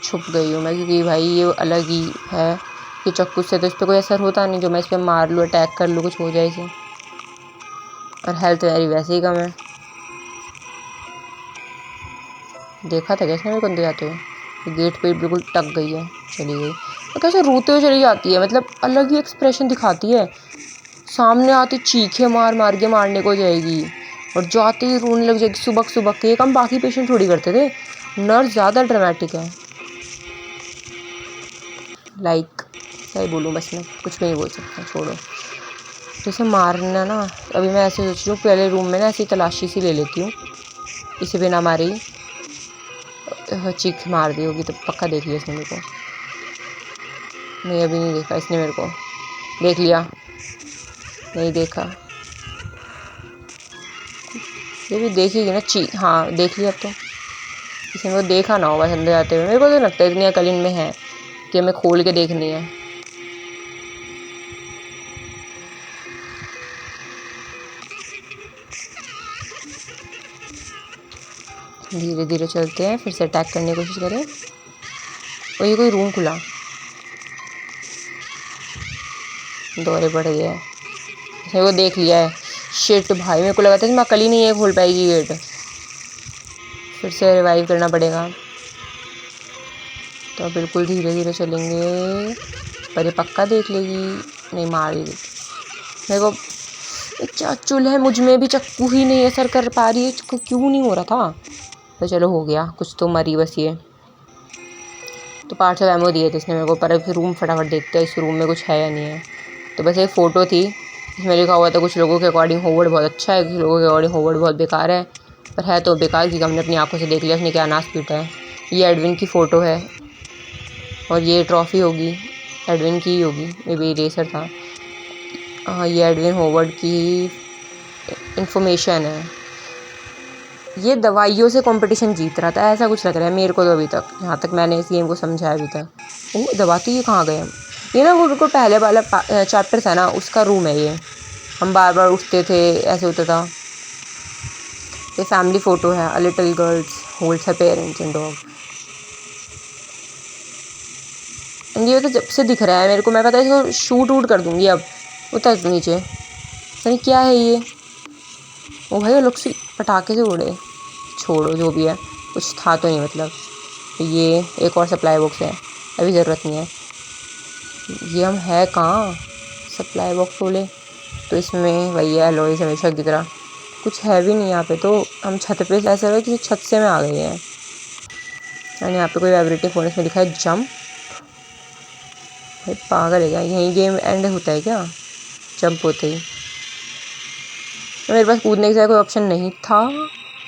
छुप गई हूँ मैं, क्योंकि भाई ये अलग ही है कि चाकू से तो इस पर कोई असर होता नहीं, जो मैं इस पर मार लूँ, अटैक कर लूँ, कुछ हो जाए इसे। और हेल्थ मेरी वैसे ही कम है। देखा था क्या इसने मेरे को अंदर जाते हुए? गेट पे बिल्कुल टक गई है, चली गई। तो कैसे रोते हुए चली जाती है, मतलब अलग ही एक्सप्रेशन दिखाती है। सामने आती चीखे मार मार के मारने को जाएगी, और जाते ही रोने लग जाएगी सुबक सुबक के। हम बाकी पेशेंट थोड़ी करते थे, नर्स ज़्यादा ड्रामेटिक है। लाइक क्या ही बोलूँ, बस मैं कुछ भी नहीं बोल सकता, छोड़ो। तो इसे मारना ना, अभी मैं ऐसे सोच रही हूँ पहले रूम में ना ऐसी तलाशी सी ले लेती हूँ, इसे बिना मारे ही। चीख मार दी होगी तो पक्का देख लिया इसने मेरे को। नहीं, अभी नहीं देखा इसने मेरे को। देख लिया, नहीं देखा, ये भी देखेगी ना। हाँ, देख लिया। अब तो इसने मेरे को देखा ना होगा अंदर जाते हुए। मेरे को तो लगता है इतनी अकल इनमें है कि हमें खोल के देखनी है। धीरे धीरे चलते हैं, फिर से अटैक करने की कोशिश करें। और ये कोई रूम खुला, दौरे बढ़ गया है, इसने वो देख लिया है। शिट भाई, मेरे को लगा था कि मैं अकल ही नहीं है खोल पाएगी गेट। फिर से रिवाइव करना पड़ेगा। तो बिल्कुल धीरे धीरे चलेंगे, पर ये पक्का देख लेगी, नहीं मार ही देगी मेरे को। क्या चुल है मुझ में भी, चक्कू ही नहीं असर कर पा रही है, क्यों नहीं हो रहा था। तो चलो हो गया, कुछ तो मरी बस ये। तो पार्ट्स ऑफ एमओ दिए थे इसने मेरे को, पर फिर रूम फटाफट देखते हैं इस रूम में कुछ है या नहीं है। तो बस एक फ़ोटो थी, इसमें लिखा हुआ था कुछ लोगों के अकॉर्डिंग होवर्ड बहुत अच्छा है, कुछ लोगों के अकॉर्डिंग होवर्ड बहुत बेकार है। पर है तो बेकार, क्योंकि हमने अपनी आंखों से देख लिया उसने क्या नाश पीटा है। ये एडविन की फ़ोटो है, और ये ट्रॉफ़ी होगी, एडविन की ही होगी, मे बी रेसर था। हाँ, ये एडविन होवर्ड की इंफॉर्मेशन है। ये दवाइयों से कंपटीशन जीत रहा था, ऐसा कुछ लग रहा है मेरे को तो अभी तक, जहाँ तक मैंने इस गेम को समझा है अभी तक। वो दवा तो ये कहाँ गए? ये ना वो बिल्कुल पहले वाला चैप्टर था ना, उसका रूम है ये। हम बार बार उठते थे, ऐसे होता था। ये फैमिली फ़ोटो है, a little girls holds her parents and dog. ये तो जब से दिख रहा है मेरे को, मैं पता है इसको शूट वूट कर दूँगी अब। उतर नीचे, अरे क्या है ये? ओ भाई, वो लोग से पटाखे से उड़े। छोड़ो जो भी है, कुछ था तो नहीं मतलब। ये एक और सप्लाई बॉक्स है, अभी ज़रूरत नहीं है। ये हम है कहाँ? सप्लाई बॉक्स खोले तो इसमें वही है, एलॉयज़ हमेशा की तरह। कुछ है भी नहीं यहाँ पे, तो हम छत पे, ऐसा लगा किसी छत से में आ गए हैं। एंड यहाँ पे कोई वाइब्रेटिंग फ़ोन, इसमें लिखा है जंप। भाई पागल है क्या? यहीं गेम एंड होता है क्या जंप होते ही? तो मेरे पास कूदने के साथ कोई ऑप्शन नहीं था,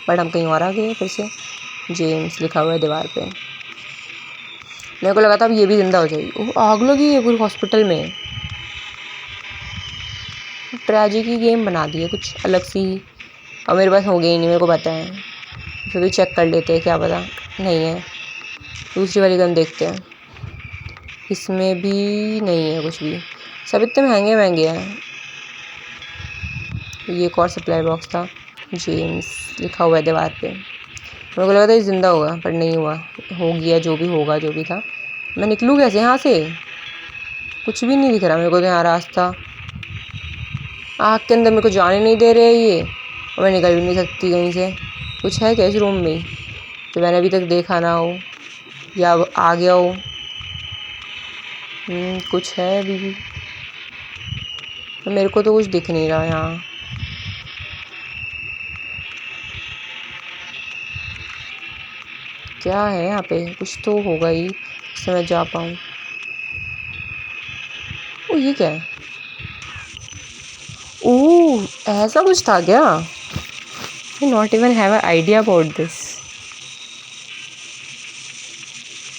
बट हम कहीं और आ गए फिर से। जेम्स लिखा हुआ है दीवार पे। मेरे को लगा था अब ये भी ज़िंदा हो जाएगी। ओह, आग लगी है पूरे हॉस्पिटल में। ट्रेजिकी गेम बना दी है कुछ अलग सी। और मेरे पास हो गई नहीं, मेरे को पता है, फिर भी चेक कर लेते हैं, क्या पता नहीं है। दूसरी वाली गन देखते हैं, इसमें भी नहीं है कुछ भी, सब इतने महंगे महंगे हैं। ये एक और सप्लाई बॉक्स था, जेम्स लिखा हुआ है दीवार पे। मेरे को लगा था ये ज़िंदा होगा पर नहीं हुआ, हो गया जो भी होगा, जो भी था। मैं निकलूँ कैसे यहाँ से? कुछ भी नहीं दिख रहा मेरे को तो यहाँ रास्ता। आग के अंदर मेरे को जाने नहीं दे रहे ये, और मैं निकल भी नहीं सकती कहीं से। कुछ है क्या इस रूम में जो मैंने अभी तक देखा ना हो या आ गया हो? कुछ है अभी भी, तो मेरे को तो कुछ दिख नहीं रहा यहाँ। क्या है यहाँ पे? कुछ तो होगा ही जिससे मैं जा पाऊँ। ओ ये क्या है? ओह ऐसा कुछ था क्या? I not even have a idea about this.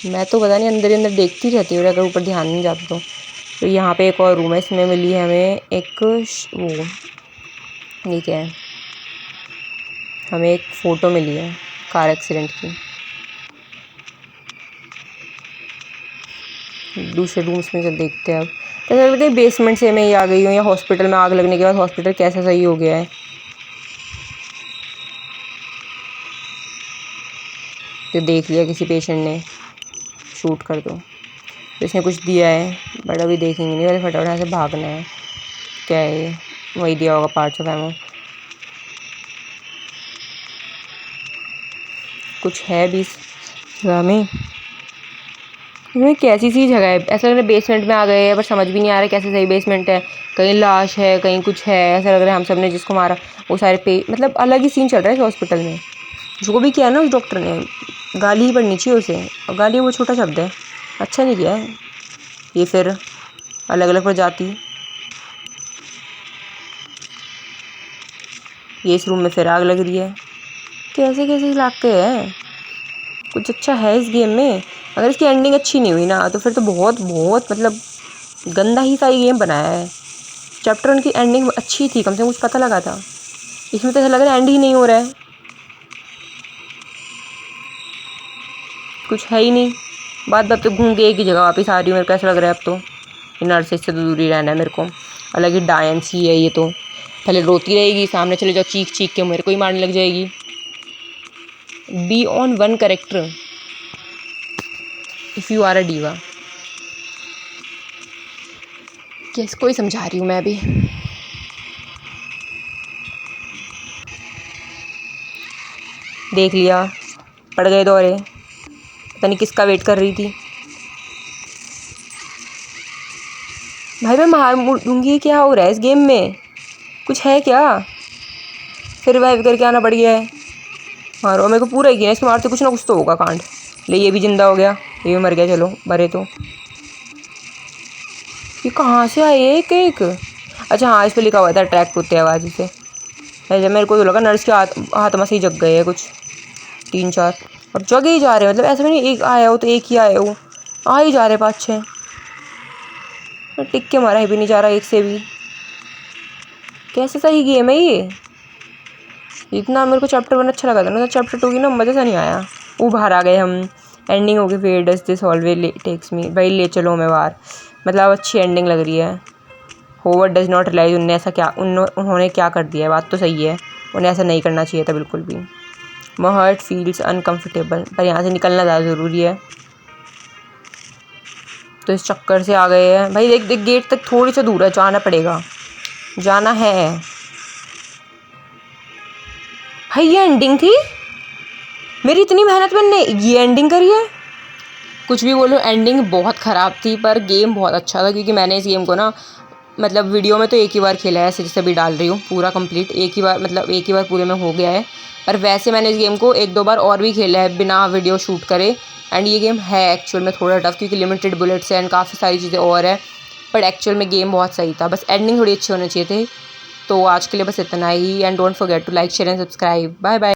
मैं तो पता नहीं अंदर ही अंदर देखती रहती हूँ, अगर ऊपर ध्यान नहीं जाता तो। यहाँ पे एक और रूम है, इसमें मिली है हमें एक वो, ये क्या है, हमें एक फ़ोटो मिली है कार एक्सीडेंट की। दूसरे रूम्स में चल देखते हैं अब। तो ऐसा लगता है बेसमेंट से मैं ही आ गई हूँ, या हॉस्पिटल में आग लगने के बाद हॉस्पिटल कैसा सही हो गया है। तो देख लिया किसी पेशेंट ने, शूट कर दो। तो इसने कुछ दिया है बट अभी देखेंगे नहीं, अरे फटाफट यहाँ से भागना है। क्या है ये? वही दिया होगा पार्ट्स ऑफ एमो। कुछ है भी जगह में, ये कैसी सी जगह है? ऐसा लग रहा है बेसमेंट में आ गए हैं, पर समझ भी नहीं आ रहा कैसे सही बेसमेंट है। कहीं लाश है, कहीं कुछ है, ऐसा लग रहा है हम सब ने जिसको मारा वो सारे मतलब अलग ही सीन चल रहा है इस हॉस्पिटल में। जो भी किया ना उस डॉक्टर ने, गाली ही पड़नी चाहिए उसे, और गाली वो छोटा शब्द है, अच्छा नहीं किया है। ये फिर अलग अलग प्रजाति, ये इस रूम में फिर आग लग रही है। कैसे कैसे इलाके हैं? कुछ अच्छा है इस गेम में? अगर इसकी एंडिंग अच्छी नहीं हुई ना तो फिर तो बहुत बहुत मतलब गंदा ही सा ये गेम बनाया है। चैप्टर 1 की एंडिंग अच्छी थी, कम से कम कुछ पता लगा था। इसमें तो ऐसा लग रहा है एंड ही नहीं हो रहा है, कुछ है ही नहीं। बात बात तो घूम के एक ही जगह वापस आ रही हूँ। मेरे को ऐसा लग रहा है अब तो नर्सेज से तो दूर ही रहना है मेरे को। अलग ही डायंस ही है ये तो, पहले रोती रहेगी, सामने चले जाओ चीख चीख के मेरे को ही मारने लग जाएगी। Be on one character if you are a diva. किसको ही समझा रही हूँ मैं अभी। देख लिया, पड़ गए दौरे, पता नहीं किसका वेट कर रही थी। भाई मैं मार मुड़ दूंगी, क्या हो रहा है इस गेम में? कुछ है क्या? फिर रिवाइव करके आना पड़ गया है। मारो, मेरे को पूरा ही किया, इसके मारते कुछ ना कुछ तो होगा कांड। ले ये भी जिंदा हो गया, ये भी मर गया, चलो मरे तो। ये कहाँ से आए एक एक? अच्छा हाँ, इस पर लिखा हुआ था ट्रैक कुत्ते आवाज़ से। जब मेरे को तो लगा नर्स के हाथ में से ही जग गए हैं कुछ 3-4, अब जगे ही जा रहे हैं। मतलब ऐसा नहीं एक आया हो तो एक ही आया हो, आ ही जा रहे 5-6। टिक के मारा ही भी नहीं जा रहा एक से भी। कैसे सही गेम है ये? इतना मेरे को चैप्टर 1 अच्छा लगा था ना, तो चैप्टर 2 की ना मज़ा सा नहीं आया। वो बाहर आ गए हम, एंडिंग हो गई। Where does this always takes me, भाई ले चलो हमें बाहर। मतलब अच्छी एंडिंग लग रही है। होवर्ड डज नॉट रियलाइज, उनने ऐसा क्या उन्होंने क्या कर दिया है? बात तो सही है, उन्हें ऐसा नहीं करना चाहिए था बिल्कुल भी। माय हार्ट फील्स अनकम्फर्टेबल, पर यहाँ से निकलना ज़्यादा ज़रूरी है। तो इस चक्कर से आ गए हैं भाई। देख देख गेट तक थोड़ी सा दूर है, जाना पड़ेगा, जाना है भाई। ये एंडिंग थी मेरी, इतनी मेहनत मैंने ये एंडिंग करी है। कुछ भी बोलो, एंडिंग बहुत ख़राब थी पर गेम बहुत अच्छा था, क्योंकि मैंने इस गेम को ना मतलब वीडियो में तो एक ही बार खेला है, जैसे अभी डाल रही हूँ पूरा कंप्लीट एक ही बार, मतलब एक ही बार पूरे में हो गया है। पर वैसे मैंने इस गेम को 1-2 बार और भी खेला है बिना वीडियो शूट करे। एंड ये गेम है एक्चुअल में थोड़ा टफ, क्योंकि लिमिटेड बुलेट्स है एंड काफ़ी सारी चीज़ें और है। बट एक्चुअल में गेम बहुत सही था, बस एंडिंग थोड़ी अच्छी होनी चाहिए थी। तो आज के लिए बस इतना ही, and don't forget to like share and subscribe. Bye bye.